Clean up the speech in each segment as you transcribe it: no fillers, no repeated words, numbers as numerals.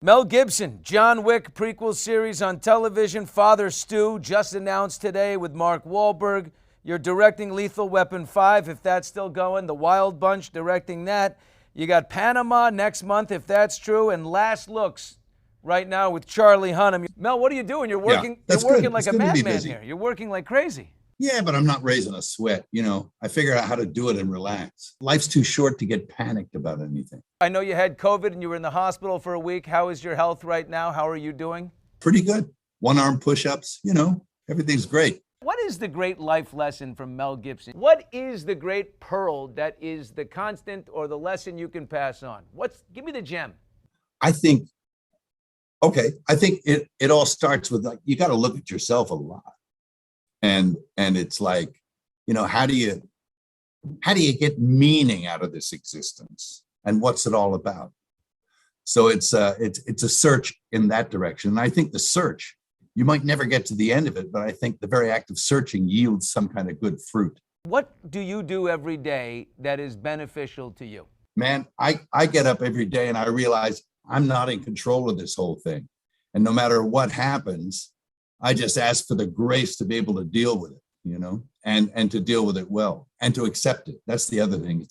Mel Gibson, John Wick prequel series on television. Father Stu just announced today with Mark Wahlberg. You're directing Lethal Weapon 5, if that's still going. The Wild Bunch directing that. You got Panama next month, if that's true. And Last Looks right now with Charlie Hunnam. Mel, what are you doing? You're working, that's you're working good. like It's a good to be madman busy. here. You're working like crazy. Yeah, but I'm not raising a sweat. I figure out how to do it and relax. Life's too short to get panicked about anything. I know you had COVID and you were in the hospital for a week. How is your health right now? How are you doing? Pretty good. One arm push-ups, everything's great. What is the great life lesson from Mel Gibson? What is the great pearl that is the constant or the lesson you can pass on? Give me the gem. I think it all starts with, like, you got to look at yourself a lot. And it's like, how do you get meaning out of this existence, and what's it all about? So it's a search in that direction. And I think the search, you might never get to the end of it, but I think the very act of searching yields some kind of good fruit. What do you do every day that is beneficial to you? Man, I get up every day and I realize I'm not in control of this whole thing. And no matter what happens, I just ask for the grace to be able to deal with it, and to deal with it well and to accept it. That's the other thing.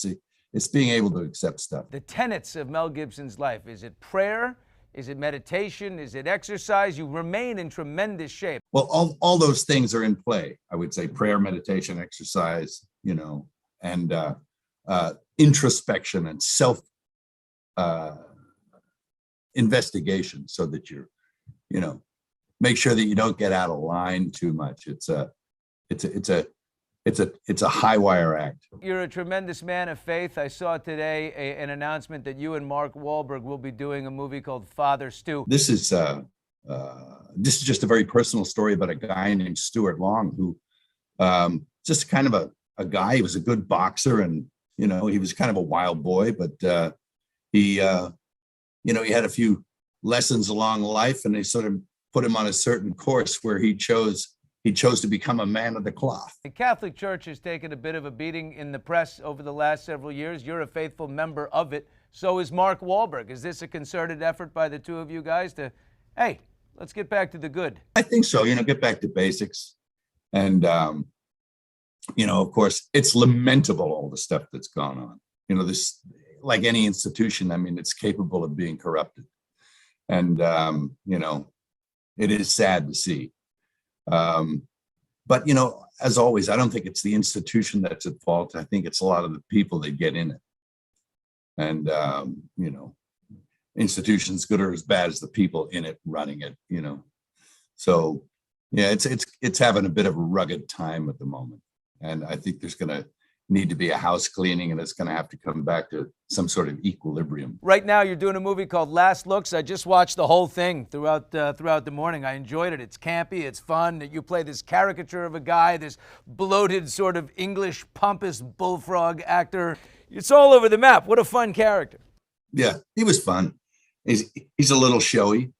It's being able to accept stuff. The tenets of Mel Gibson's life. Is it prayer? Is it meditation? Is it exercise? You remain in tremendous shape. Well, all those things are in play. I would say prayer, meditation, exercise, and introspection and self investigation, so that you're, make sure that you don't get out of line too much. It's a high wire act. You're a tremendous man of faith. I saw today an announcement that you and Mark Wahlberg will be doing a movie called Father Stu. This is just a very personal story about a guy named Stuart Long, who just kind of a guy. He was a good boxer, and he was kind of a wild boy, but he had a few lessons along life, and they sort of put him on a certain course where he chose to become a man of the cloth. The Catholic Church has taken a bit of a beating in the press over the last several years. You're a faithful member of it. So is Mark Wahlberg. Is this a concerted effort by the two of you guys to, hey, let's get back to the good? I think so. Get back to basics. And, of course, it's lamentable, all the stuff that's gone on. This, like any institution, it's capable of being corrupted. And, it is sad to see. But, as always, I don't think it's the institution that's at fault. I think it's a lot of the people that get in it. And, institutions good or as bad as the people in it running it, So, yeah, it's having a bit of a rugged time at the moment. And I think there's going to need to be a house cleaning, and it's going to have to come back to some sort of equilibrium. Right now, you're doing a movie called Last Looks. I just watched the whole thing throughout the morning. I enjoyed it. It's campy. It's fun. You play this caricature of a guy, this bloated sort of English pompous bullfrog actor. It's all over the map. What a fun character. Yeah, he was fun. He's a little showy.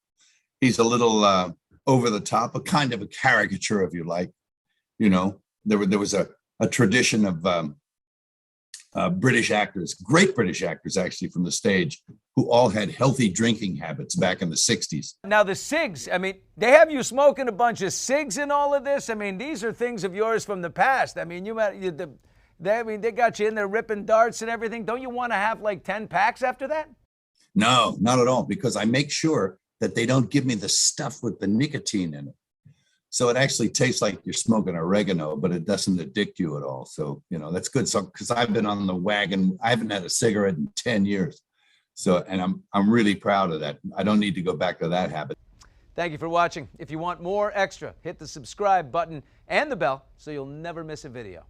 He's a little over the top, a kind of a caricature, if you like. There was a tradition of British actors, great British actors, actually, from the stage, who all had healthy drinking habits back in the 60s. Now, the cigs, they have you smoking a bunch of cigs in all of this? These are things of yours from the past. They got you in there ripping darts and everything. Don't you want to have like 10 packs after that? No, not at all, because I make sure that they don't give me the stuff with the nicotine in it. So it actually tastes like you're smoking oregano, but it doesn't addict you at all. So, that's good. So, because I've been on the wagon, I haven't had a cigarette in 10 years. So, and I'm really proud of that. I don't need to go back to that habit. Thank you for watching. If you want more extra, hit the subscribe button and the bell so you'll never miss a video.